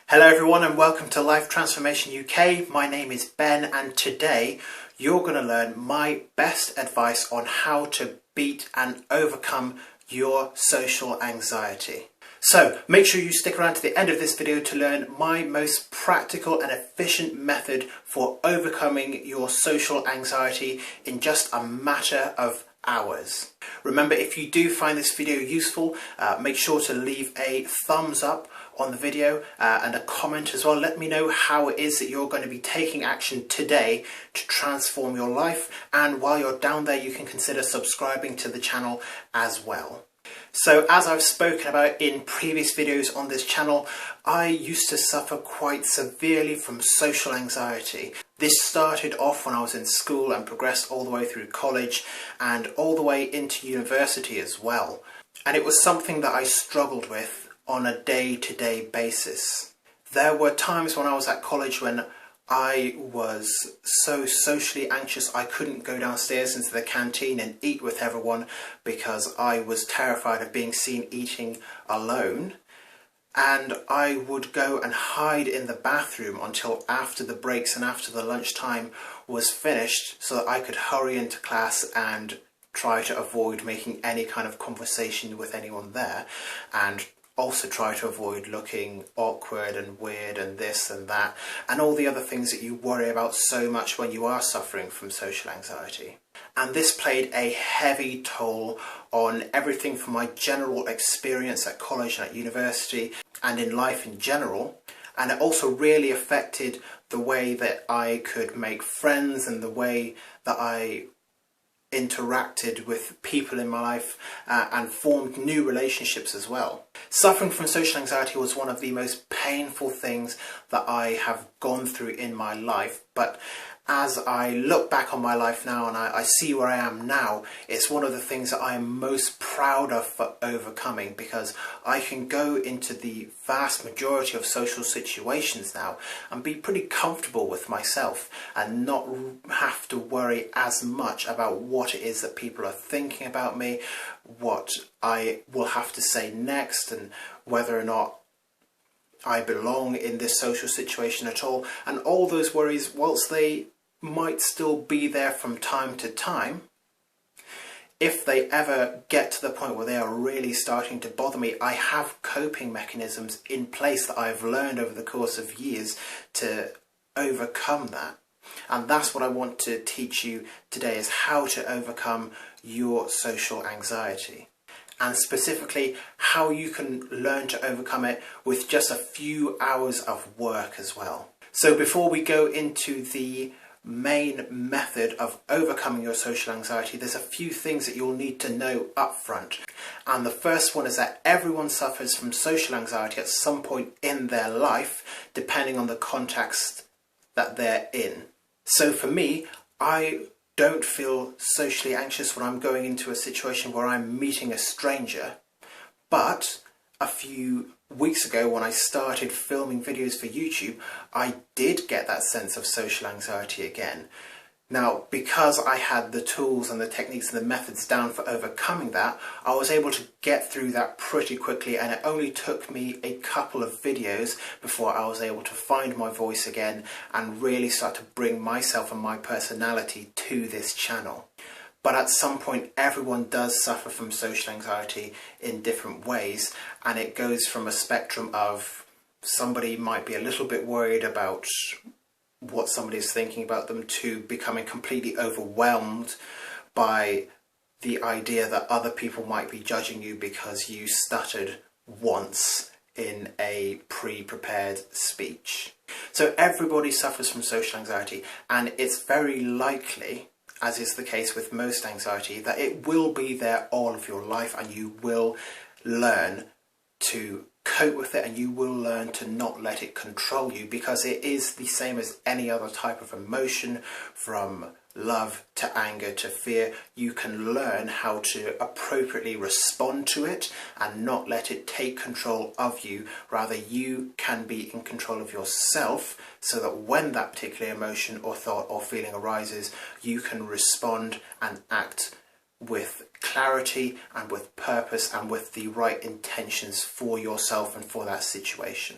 Hello everyone and welcome to Life Transformation UK. My name is Ben and today you're going to learn my best advice on how to beat and overcome your social anxiety. So make sure you stick around to the end of this video to learn my most practical and efficient method for overcoming your social anxiety in just a matter of hours. Remember, if you do find this video useful, make sure to leave a thumbs up on the video and a comment as well. Let me know how it is that you're going to be taking action today to transform your life, and while you're down there you can consider subscribing to the channel as well. So as I've spoken about in previous videos on this channel, I used to suffer quite severely from social anxiety. This started off when I was in school and progressed all the way through college and all the way into university as well. And it was something that I struggled with on a day-to-day basis. There were times when I was at college when I was so socially anxious I couldn't go downstairs into the canteen and eat with everyone because I was terrified of being seen eating alone. And I would go and hide in the bathroom until after the breaks and after the lunchtime was finished so that I could hurry into class and try to avoid making any kind of conversation with anyone there, and also try to avoid looking awkward and weird and this and that and all the other things that you worry about so much when you are suffering from social anxiety. And this played a heavy toll on everything from my general experience at college and at university and in life in general. And it also really affected the way that I could make friends and the way that I interacted with people in my life and formed new relationships as well. Suffering from social anxiety was one of the most painful things that I have gone through in my life, but as I look back on my life now and I see where I am now, it's one of the things that I am most proud of for overcoming, because I can go into the vast majority of social situations now and be pretty comfortable with myself and not have to worry as much about what it is that people are thinking about me, what I will have to say next, and whether or not I belong in this social situation at all. And all those worries, whilst they might still be there from time to time, if they ever get to the point where they are really starting to bother me, I have coping mechanisms in place that I've learned over the course of years to overcome that. And that's what I want to teach you today, is how to overcome your social anxiety. And specifically how you can learn to overcome it with just a few hours of work as well. So before we go into the main method of overcoming your social anxiety, there's a few things that you'll need to know up front. And the first one is that everyone suffers from social anxiety at some point in their life, depending on the context that they're in. So for me, I don't feel socially anxious when I'm going into a situation where I'm meeting a stranger, but a few weeks ago when I started filming videos for YouTube, I did get that sense of social anxiety again. Now, because I had the tools and the techniques and the methods down for overcoming that, I was able to get through that pretty quickly, and it only took me a couple of videos before I was able to find my voice again and really start to bring myself and my personality to this channel. But at some point, everyone does suffer from social anxiety in different ways, and it goes from a spectrum of somebody might be a little bit worried about what somebody is thinking about them to becoming completely overwhelmed by the idea that other people might be judging you because you stuttered once in a pre-prepared speech. So everybody suffers from social anxiety, and it's very likely, as is the case with most anxiety, that it will be there all of your life, and you will learn to cope with it, and you will learn to not let it control you, because it is the same as any other type of emotion, from love to anger to fear. You can learn how to appropriately respond to it and not let it take control of you. Rather, you can be in control of yourself, so that when that particular emotion or thought or feeling arises, you can respond and act with clarity and with purpose and with the right intentions for yourself and for that situation.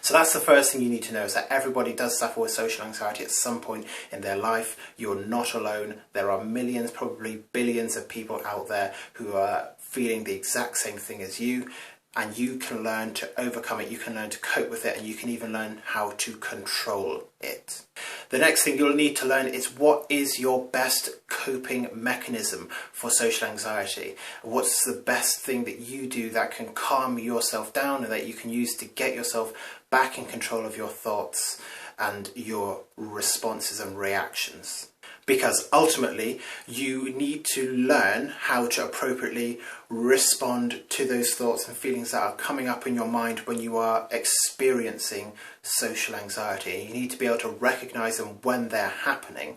So that's the first thing you need to know, is that everybody does suffer with social anxiety at some point in their life. You're not alone. There are millions, probably billions of people out there who are feeling the exact same thing as you, and you can learn to overcome it, you can learn to cope with it, and you can even learn how to control it. The next thing you'll need to learn is, what is your best coping mechanism for social anxiety? What's the best thing that you do that can calm yourself down and that you can use to get yourself back in control of your thoughts and your responses and reactions? Because ultimately you need to learn how to appropriately respond to those thoughts and feelings that are coming up in your mind when you are experiencing social anxiety. You need to be able to recognize them when they're happening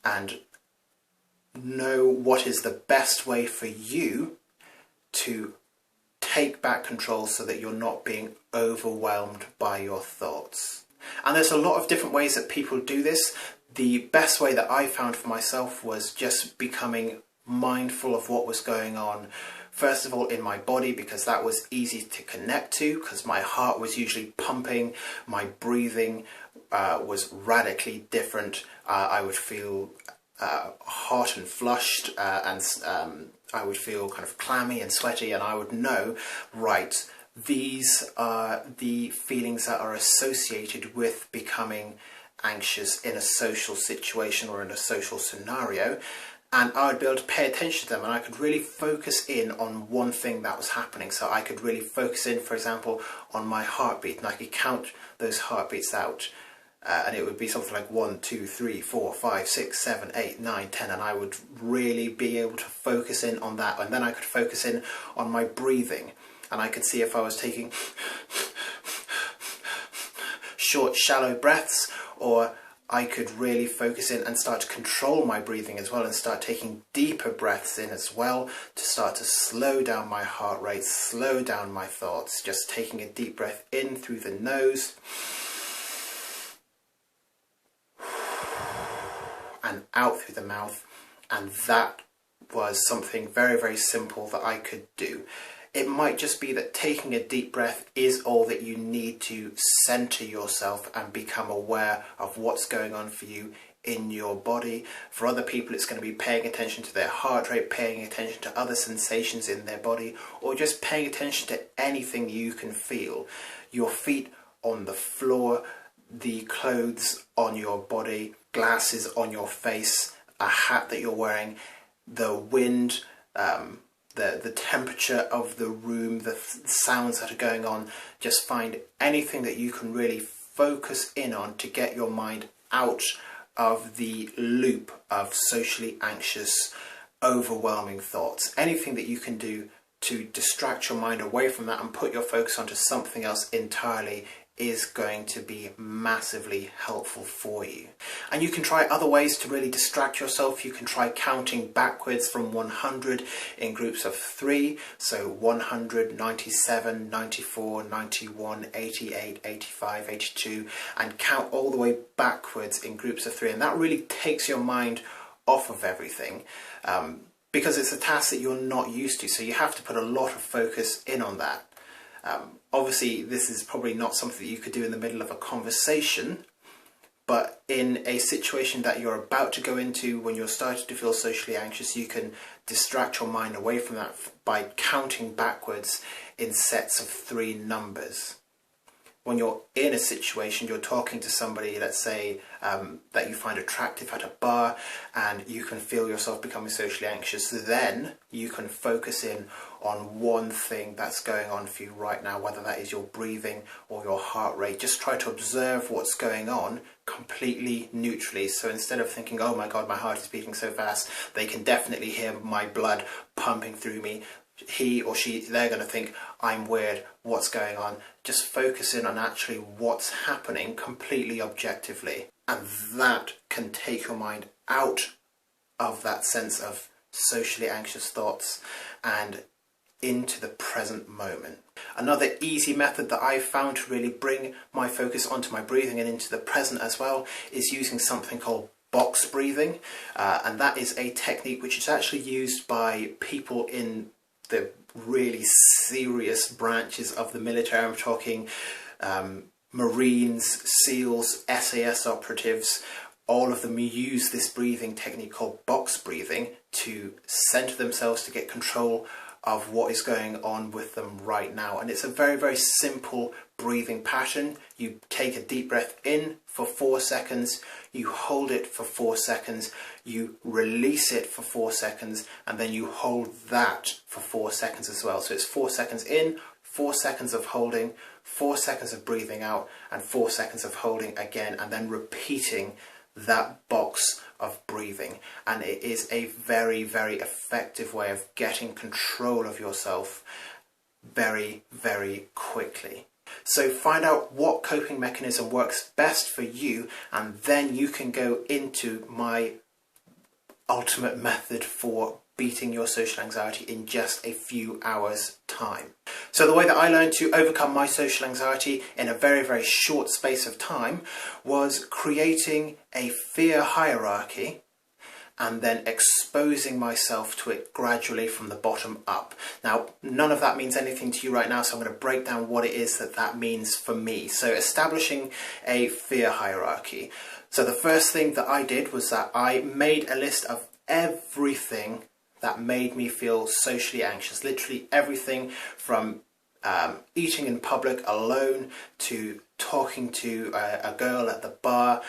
and know what is the best way for you to take back control so that you're not being overwhelmed by your thoughts. And there's a lot of different ways that people do this. The best way that I found for myself was just becoming mindful of what was going on, first of all in my body, because that was easy to connect to, because my heart was usually pumping, my breathing was radically different. I would feel hot and flushed, and I would feel kind of clammy and sweaty, and I would know, right, these are the feelings that are associated with becoming anxious in a social situation or in a social scenario, and I would be able to pay attention to them, and I could really focus in on one thing that was happening. So I could really focus in, for example, on my heartbeat, and I could count those heartbeats out, and it would be something like 1, 2, 3, 4, 5, 6, 7, 8, 9, 10, and I would really be able to focus in on that. And then I could focus in on my breathing, and I could see if I was taking short, shallow breaths, or I could really focus in and start to control my breathing as well, and start taking deeper breaths in as well, to start to slow down my heart rate, slow down my thoughts, just taking a deep breath in through the nose and out through the mouth. And that was something very, very simple that I could do. It might just be that taking a deep breath is all that you need to center yourself and become aware of what's going on for you in your body. For other people, it's going to be paying attention to their heart rate, paying attention to other sensations in their body, or just paying attention to anything you can feel. Your feet on the floor, the clothes on your body, glasses on your face, a hat that you're wearing, the wind, the temperature of the room, the sounds that are going on. Just find anything that you can really focus in on to get your mind out of the loop of socially anxious, overwhelming thoughts. Anything that you can do to distract your mind away from that and put your focus onto something else entirely is going to be massively helpful for you. And you can try other ways to really distract yourself. You can try counting backwards from 100 in groups of 3. So 100, 97, 94, 91, 88, 85, 82, and count all the way backwards in groups of 3. And that really takes your mind off of everything, because it's a task that you're not used to. So you have to put a lot of focus in on that. Obviously, this is probably not something that you could do in the middle of a conversation, but in a situation that you're about to go into when you're starting to feel socially anxious, you can distract your mind away from that by counting backwards in sets of 3 numbers. When you're in a situation, you're talking to somebody, let's say, that you find attractive at a bar, and you can feel yourself becoming socially anxious, then you can focus in on one thing that's going on for you right now, whether that is your breathing or your heart rate. Just try to observe what's going on completely neutrally. So instead of thinking, oh my God, my heart is beating so fast, they can definitely hear my blood pumping through me, he or she, they're going to think I'm weird, what's going on? Just focus in on actually what's happening completely objectively, and that can take your mind out of that sense of socially anxious thoughts and into the present moment. Another easy method that I've found to really bring my focus onto my breathing and into the present as well is using something called box breathing, and that is a technique which is actually used by people in the really serious branches of the military. I'm talking Marines, SEALs, SAS operatives, all of them use this breathing technique called box breathing to center themselves, to get control of what is going on with them right now. And it's a very, very simple breathing pattern. You take a deep breath in for 4 seconds, you hold it for 4 seconds, you release it for 4 seconds, and then you hold that for 4 seconds as well. So it's 4 seconds in, 4 seconds of holding, 4 seconds of breathing out, and 4 seconds of holding again, and then repeating that box of breathing. And it is a very, very effective way of getting control of yourself very, very quickly. So find out what coping mechanism works best for you, and then you can go into my ultimate method for beating your social anxiety in just a few hours' time. So the way that I learned to overcome my social anxiety in a very, very short space of time was creating a fear hierarchy and then exposing myself to it gradually from the bottom up. Now, none of that means anything to you right now, so I'm going to break down what it is that means for me. So establishing a fear hierarchy. So the first thing that I did was that I made a list of everything that made me feel socially anxious. Literally everything from eating in public alone to talking to a girl at the bar,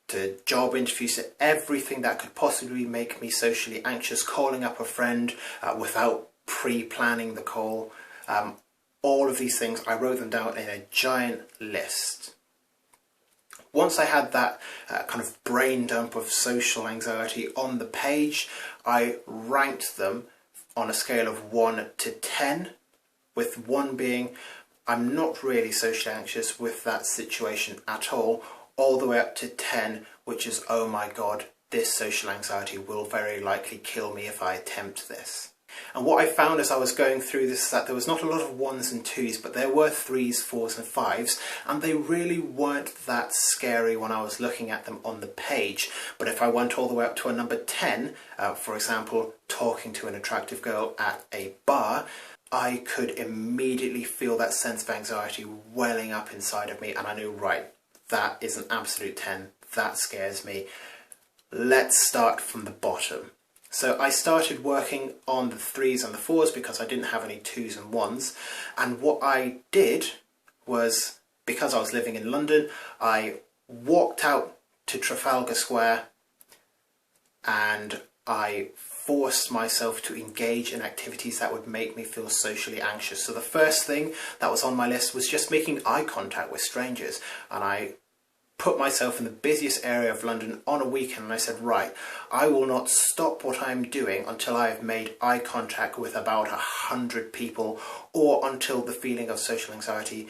to job interviews, to everything that could possibly make me socially anxious, calling up a friend without pre-planning the call. All of these things, I wrote them down in a giant list. Once I had that kind of brain dump of social anxiety on the page, I ranked them on a scale of 1 to 10, with 1 being I'm not really socially anxious with that situation at all the way up to 10, which is, oh my god, this social anxiety will very likely kill me if I attempt this. And what I found as I was going through this is that there was not a lot of 1s and 2s, but there were 3s, 4s and 5s, and they really weren't that scary when I was looking at them on the page. But if I went all the way up to a number 10, for example, talking to an attractive girl at a bar, I could immediately feel that sense of anxiety welling up inside of me, and I knew, right, that is an absolute 10, that scares me. Let's start from the bottom. So I started working on the 3s and the 4s because I didn't have any 2s and 1s. And what I did was, because I was living in London, I walked out to Trafalgar Square and I forced myself to engage in activities that would make me feel socially anxious. So the first thing that was on my list was just making eye contact with strangers. And I put myself in the busiest area of London on a weekend and I said, right, I will not stop what I'm doing until I have made eye contact with about 100 people, or until the feeling of social anxiety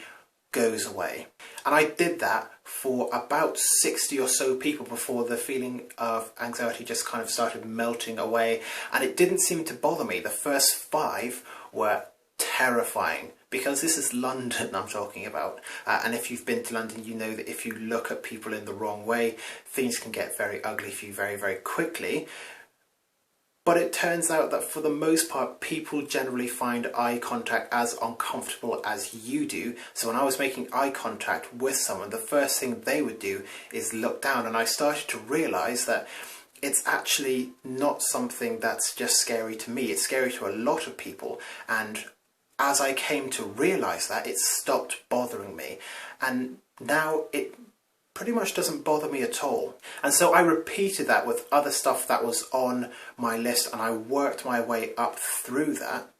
goes away. And I did that for about 60 or so people before the feeling of anxiety just kind of started melting away, and it didn't seem to bother me. The first 5 were terrifying, because this is London I'm talking about, and if you've been to London you know that if you look at people in the wrong way, things can get very ugly for you very, very quickly. But it turns out that for the most part people generally find eye contact as uncomfortable as you do. So when I was making eye contact with someone, the first thing they would do is look down, and I started to realise that it's actually not something that's just scary to me, it's scary to a lot of people. And as I came to realise that, it stopped bothering me, and now it pretty much doesn't bother me at all. And so I repeated that with other stuff that was on my list, and I worked my way up through that.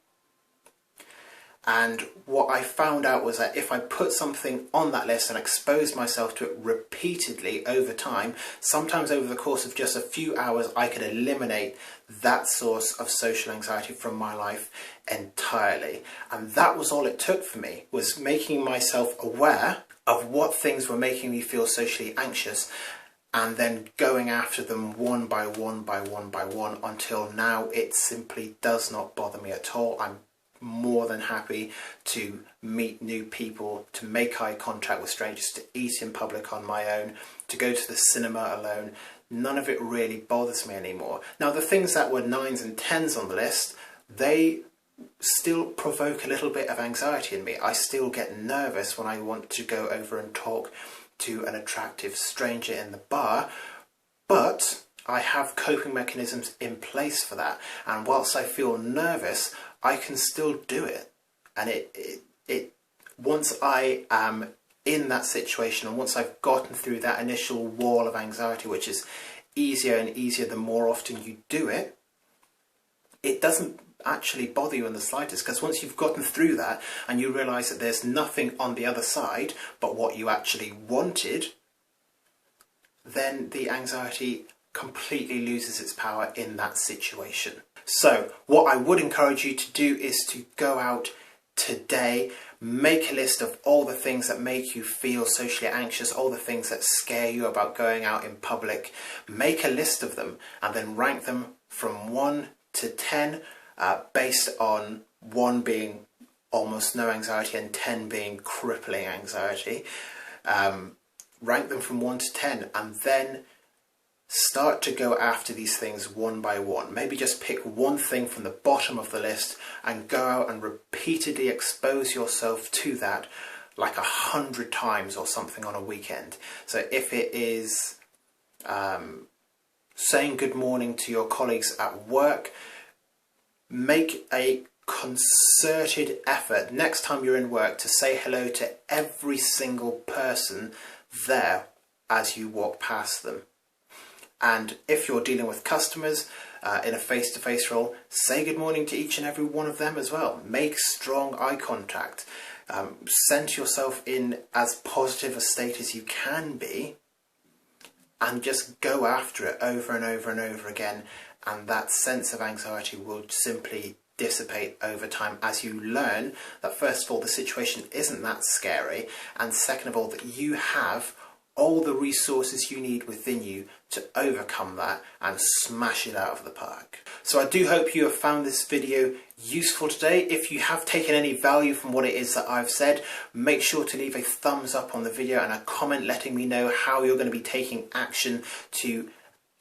And what I found out was that if I put something on that list and exposed myself to it repeatedly over time, sometimes over the course of just a few hours, I could eliminate that source of social anxiety from my life entirely. And that was all it took for me, was making myself aware of what things were making me feel socially anxious, and then going after them one by one by one by one until now it simply does not bother me at all. I'm more than happy to meet new people, to make eye contact with strangers, to eat in public on my own, to go to the cinema alone. None of it really bothers me anymore. Now, the things that were 9s and 10s on the list, they still provoke a little bit of anxiety in me. I still get nervous when I want to go over and talk to an attractive stranger in the bar, but I have coping mechanisms in place for that. And whilst I feel nervous, I can still do it. And it once I am in that situation, and once I've gotten through that initial wall of anxiety, which is easier and easier the more often you do it, it doesn't actually bother you in the slightest, because once you've gotten through that and you realise that there's nothing on the other side but what you actually wanted, then the anxiety completely loses its power in that situation. So what I would encourage you to do is to go out today, make a list of all the things that make you feel socially anxious, all the things that scare you about going out in public. Make a list of them and then rank them from 1 to 10, based on 1 being almost no anxiety and 10 being crippling anxiety. Rank them from 1 to 10 and then start to go after these things one by one. Maybe just pick one thing from the bottom of the list and go out and repeatedly expose yourself to that like 100 times or something on a weekend. So if it is saying good morning to your colleagues at work, make a concerted effort next time you're in work to say hello to every single person there as you walk past them. And if you're dealing with customers in a face-to-face role, say good morning to each and every one of them as well. Make strong eye contact. Send yourself in as positive a state as you can be, and just go after it over and over and over again. And that sense of anxiety will simply dissipate over time as you learn that, first of all, the situation isn't that scary, and second of all, that you have all the resources you need within you to overcome that and smash it out of the park. So I do hope you have found this video useful today. If you have taken any value from what it is that I've said, make sure to leave a thumbs up on the video and a comment letting me know how you're going to be taking action to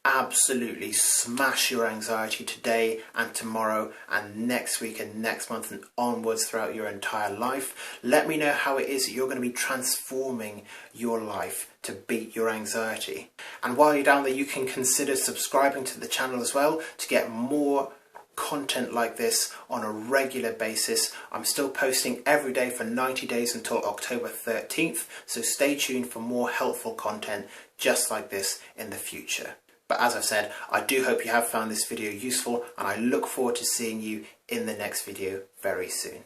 absolutely smash your anxiety today and tomorrow and next week and next month and onwards throughout your entire life. Let me know how it is that you're going to be transforming your life to beat your anxiety. And while you're down there, you can consider subscribing to the channel as well to get more content like this on a regular basis. I'm still posting every day for 90 days until October 13th, so stay tuned for more helpful content just like this in the future. But as I've said, I do hope you have found this video useful, and I look forward to seeing you in the next video very soon.